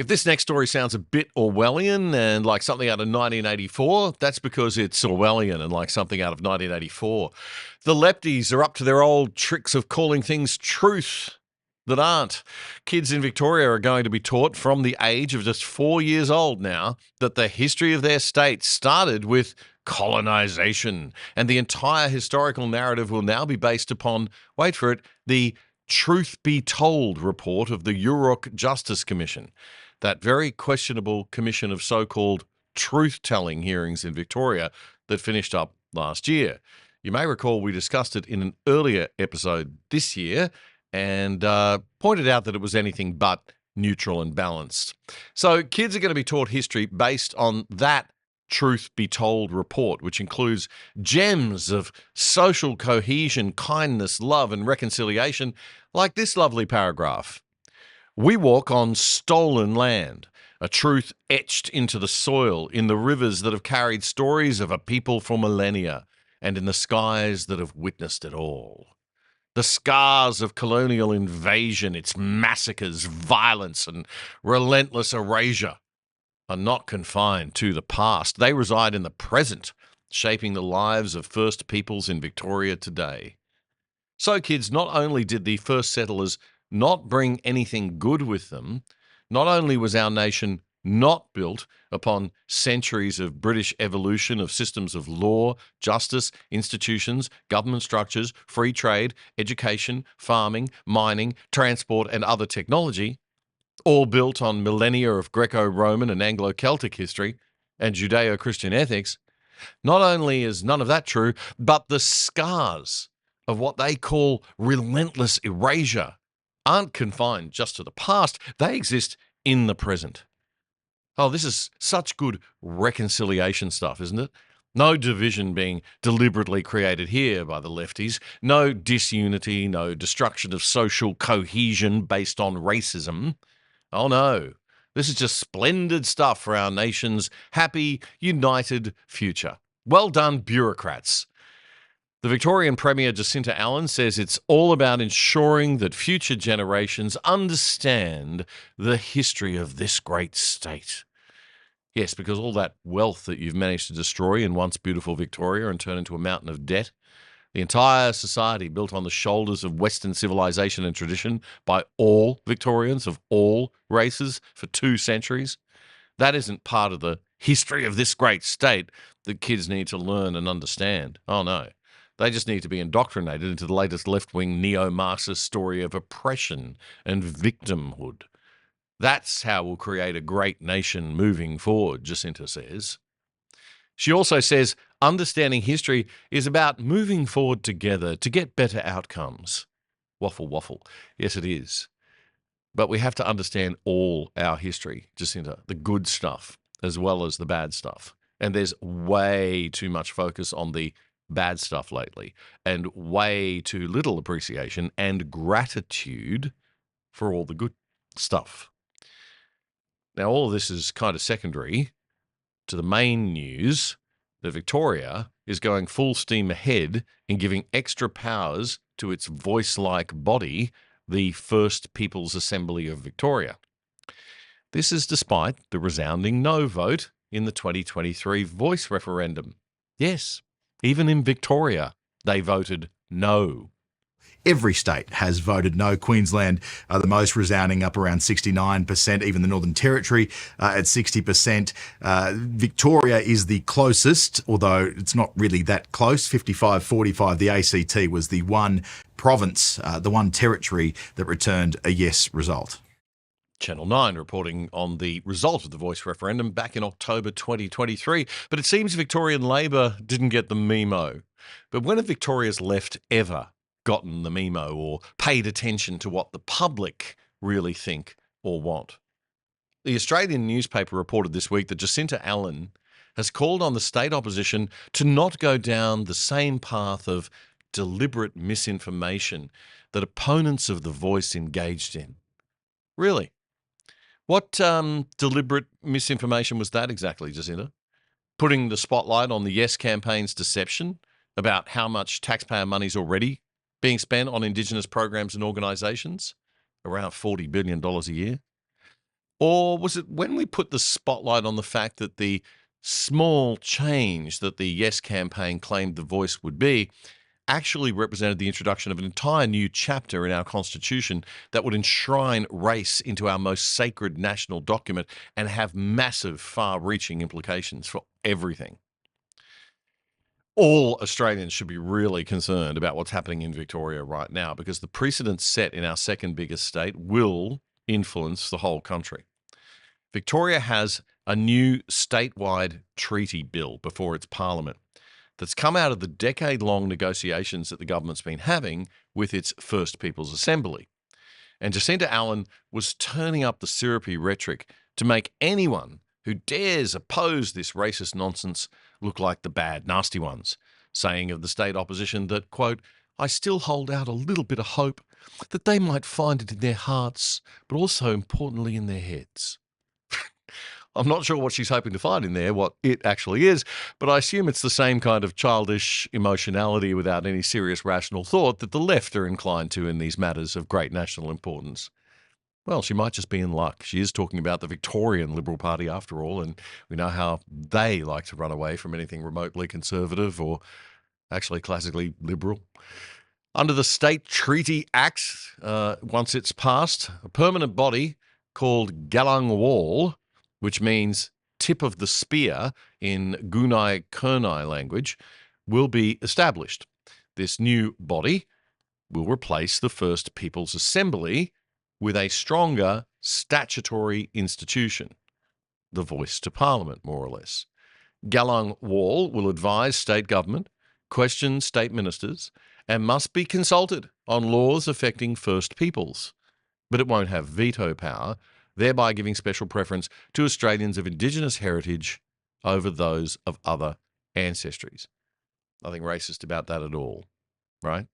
If this next story sounds a bit Orwellian and like something out of 1984, that's because it's Orwellian and like something out of 1984. The lefties are up to their old tricks of calling things truth that aren't. Kids in Victoria are going to be taught from the age of just 4 years old now that the history of their state started with colonisation, and the entire historical narrative will now be based upon, wait for it, the Truth Be Told report of the Yurok Justice Commission, that very questionable commission of so-called truth-telling hearings in Victoria that finished up last year. You may recall we discussed it in an earlier episode this year and pointed out that it was anything but neutral and balanced. So kids are going to be taught history based on that Truth Be Told report, which includes gems of social cohesion, kindness, love, and reconciliation, like this lovely paragraph. We walk on stolen land, a truth etched into the soil, in the rivers that have carried stories of a people for millennia, and in the skies that have witnessed it all. The scars of colonial invasion, its massacres, violence, and relentless erasure are not confined to the past. They reside in the present, shaping the lives of First Peoples in Victoria today. So, kids, not only did the first settlers not bring anything good with them, not only was our nation not built upon centuries of British evolution of systems of law, justice, institutions, government structures, free trade, education, farming, mining, transport, and other technology, all built on millennia of Greco-Roman and Anglo-Celtic history and Judeo-Christian ethics, not only is none of that true, but the scars of what they call relentless erasure aren't confined just to the past. They exist in the present. Oh, this is such good reconciliation stuff, isn't it? No division being deliberately created here by the lefties. No disunity, no destruction of social cohesion based on racism. Oh no, this is just splendid stuff for our nation's happy, united future. Well done, bureaucrats. The Victorian Premier Jacinta Allen says it's all about ensuring that future generations understand the history of this great state. Yes, because all that wealth that you've managed to destroy in once beautiful Victoria and turn into a mountain of debt, the entire society built on the shoulders of Western civilization and tradition by all Victorians of all races for 2 centuries, that isn't part of the history of this great state that kids need to learn and understand. Oh, no. They just need to be indoctrinated into the latest left-wing neo-Marxist story of oppression and victimhood. That's how we'll create a great nation moving forward, Jacinta says. She also says understanding history is about moving forward together to get better outcomes. Waffle, waffle. Yes, it is. But we have to understand all our history, Jacinta, the good stuff as well as the bad stuff. And there's way too much focus on the bad stuff lately and way too little appreciation and gratitude for all the good stuff. Now, all of this is kind of secondary to the main news that Victoria is going full steam ahead in giving extra powers to its voice-like body, the First Peoples Assembly of Victoria. This is despite the resounding no vote in the 2023 voice referendum. Yes, even in Victoria, they voted no. Every state has voted no. Queensland the most resounding, up around 69%, even the Northern Territory at 60%. Victoria is the closest, although it's not really that close, 55-45. The ACT was the one province, the one territory that returned a yes result. Channel 9 reporting on the result of the voice referendum back in October 2023. But it seems Victorian Labor didn't get the memo. But when have Victoria's left ever gotten the memo or paid attention to what the public really think or want? The Australian newspaper reported this week that Jacinta Allen has called on the state opposition to not go down the same path of deliberate misinformation that opponents of the voice engaged in. Really? What deliberate misinformation was that exactly, Jacinta? Putting the spotlight on the Yes campaign's deception about how much taxpayer money's already being spent on indigenous programs and organisations, around $40 billion a year. Or was it when we put the spotlight on the fact that the small change that the Yes campaign claimed the voice would be actually represented the introduction of an entire new chapter in our Constitution that would enshrine race into our most sacred national document and have massive, far-reaching implications for everything? All Australians should be really concerned about what's happening in Victoria right now, because the precedent set in our second biggest state will influence the whole country. Victoria has a new statewide treaty bill before its parliament that's come out of the decade-long negotiations that the government's been having with its First Peoples Assembly. And Jacinta Allen was turning up the syrupy rhetoric to make anyone who dares oppose this racist nonsense look like the bad, nasty ones, saying of the state opposition that, quote, "I still hold out a little bit of hope that they might find it in their hearts, but also importantly in their heads." I'm not sure what she's hoping to find in there, what it actually is, but I assume it's the same kind of childish emotionality without any serious rational thought that the left are inclined to in these matters of great national importance. Well, she might just be in luck. She is talking about the Victorian Liberal Party after all, and we know how they like to run away from anything remotely conservative or actually classically liberal. Under the State Treaty Act, once it's passed, a permanent body called Galang Wall, which means tip of the spear in Gunai Kurnai language, will be established. This new body will replace the First Peoples Assembly with a stronger statutory institution, the voice to Parliament, more or less. Galang Wall will advise state government, question state ministers, and must be consulted on laws affecting First Peoples. But it won't have veto power, thereby giving special preference to Australians of indigenous heritage over those of other ancestries. Nothing racist about that at all, right?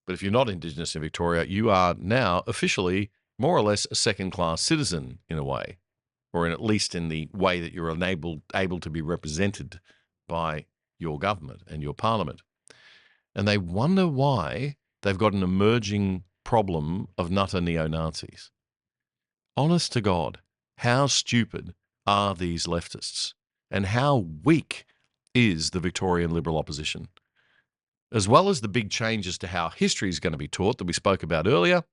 But if you're not indigenous in Victoria, you are now officially more or less a second-class citizen in a way, or at least in the way that you're able to be represented by your government and your parliament. And they wonder why they've got an emerging problem of nutter neo-Nazis. Honest to God, how stupid are these leftists? And how weak is the Victorian Liberal opposition? As well as the big changes to how history is going to be taught that we spoke about earlier,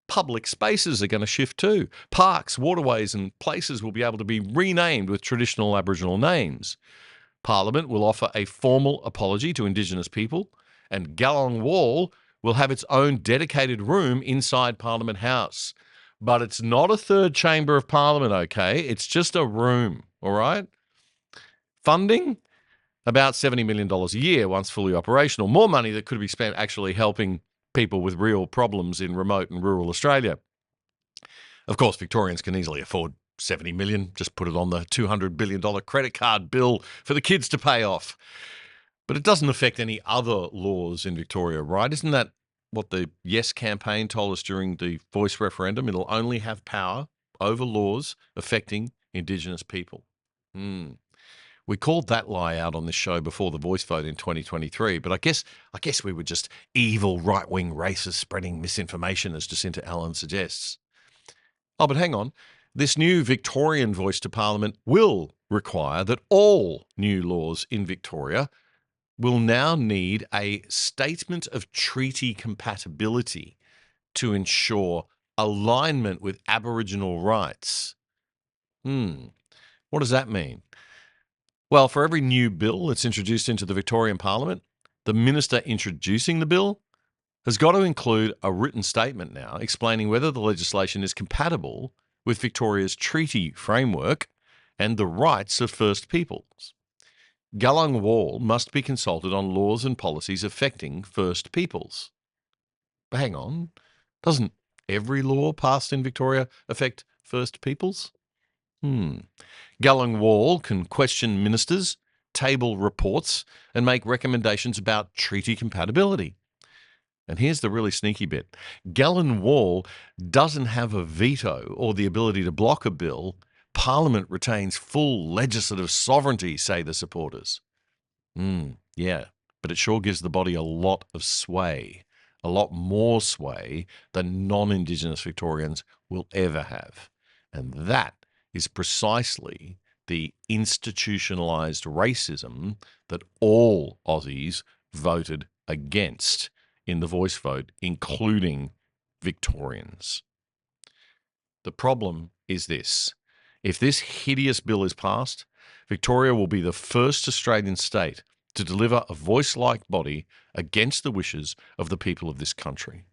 public spaces are going to shift too. Parks, waterways and places will be able to be renamed with traditional Aboriginal names. Parliament will offer a formal apology to Indigenous people, and Galang Wall will have its own dedicated room inside Parliament House. But it's not a third chamber of Parliament, okay? It's just a room, all right? Funding? About $70 million a year once fully operational. More money that could be spent actually helping people with real problems in remote and rural Australia. Of course, Victorians can easily afford $70 million. Just put it on the $200 billion credit card bill for the kids to pay off. But it doesn't affect any other laws in Victoria, right? Isn't that what the Yes campaign told us during the Voice referendum? It'll only have power over laws affecting Indigenous people. We called that lie out on this show before the Voice vote in 2023, but I guess we were just evil right-wing racists spreading misinformation, as Jacinta Allen suggests. Oh, but hang on. This new Victorian voice to Parliament will require that all new laws in Victoria will now need a statement of treaty compatibility to ensure alignment with Aboriginal rights. What does that mean? Well, for every new bill that's introduced into the Victorian Parliament, the minister introducing the bill has got to include a written statement now explaining whether the legislation is compatible with Victoria's treaty framework and the rights of First Peoples. Galang Wall must be consulted on laws and policies affecting First Peoples. But hang on, doesn't every law passed in Victoria affect First Peoples? Galang Wall can question ministers, table reports, and make recommendations about treaty compatibility. And here's the really sneaky bit. Galang Wall doesn't have a veto or the ability to block a bill. Parliament retains full legislative sovereignty, say the supporters. Yeah, but it sure gives the body a lot of sway, a lot more sway than non-Indigenous Victorians will ever have. And that is precisely the institutionalized racism that all Aussies voted against in the voice vote, including Victorians. The problem is this. If this hideous bill is passed, Victoria will be the first Australian state to deliver a voice-like body against the wishes of the people of this country.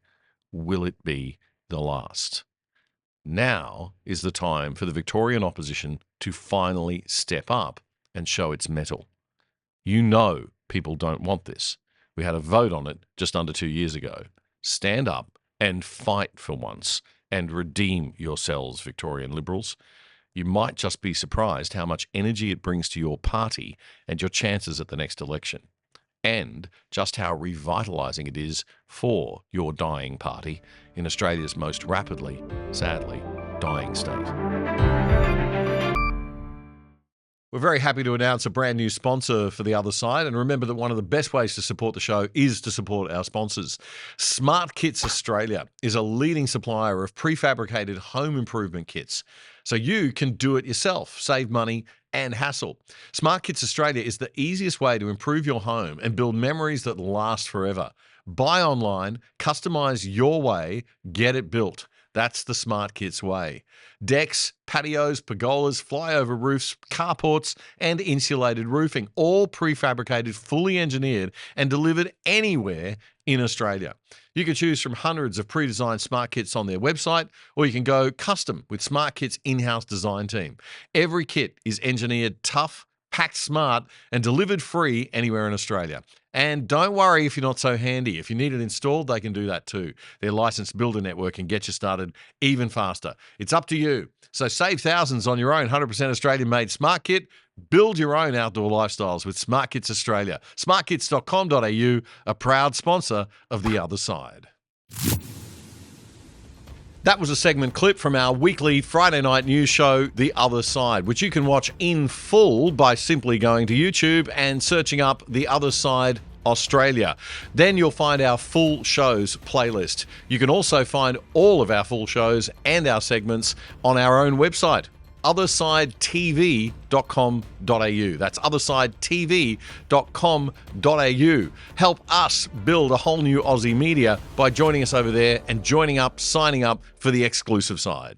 Will it be the last? Now is the time for the Victorian opposition to finally step up and show its mettle. You know people don't want this. We had a vote on it just under 2 years ago. Stand up and fight for once and redeem yourselves, Victorian Liberals. You might just be surprised how much energy it brings to your party and your chances at the next election, and just how revitalising it is for your dying party in Australia's most rapidly, sadly, dying state. We're very happy to announce a brand new sponsor for The Other Side. And remember that one of the best ways to support the show is to support our sponsors. Smart Kits Australia is a leading supplier of prefabricated home improvement kits, so you can do it yourself, save money and hassle. Smart Kits Australia is the easiest way to improve your home and build memories that last forever. Buy online, customize your way, get it built. That's the Smart Kits way. Decks, patios, pergolas, flyover roofs, carports, and insulated roofing, all prefabricated, fully engineered, and delivered anywhere in Australia. You can choose from hundreds of pre-designed Smart Kits on their website, or you can go custom with Smart Kits' in-house design team. Every kit is engineered tough, packed smart, and delivered free anywhere in Australia. And don't worry if you're not so handy. If you need it installed, they can do that too. Their licensed builder network can get you started even faster. It's up to you. So save thousands on your own 100% Australian-made Smart Kit. Build your own outdoor lifestyles with Smart Kits Australia. smartkits.com.au, a proud sponsor of The Other Side. That was a segment clip from our weekly Friday night news show, The Other Side, which you can watch in full by simply going to YouTube and searching up The Other Side Australia. Then you'll find our full shows playlist. You can also find all of our full shows and our segments on our own website, othersidetv.com.au. That's othersidetv.com.au. Help us build a whole new Aussie media by joining us over there and signing up for the exclusive side.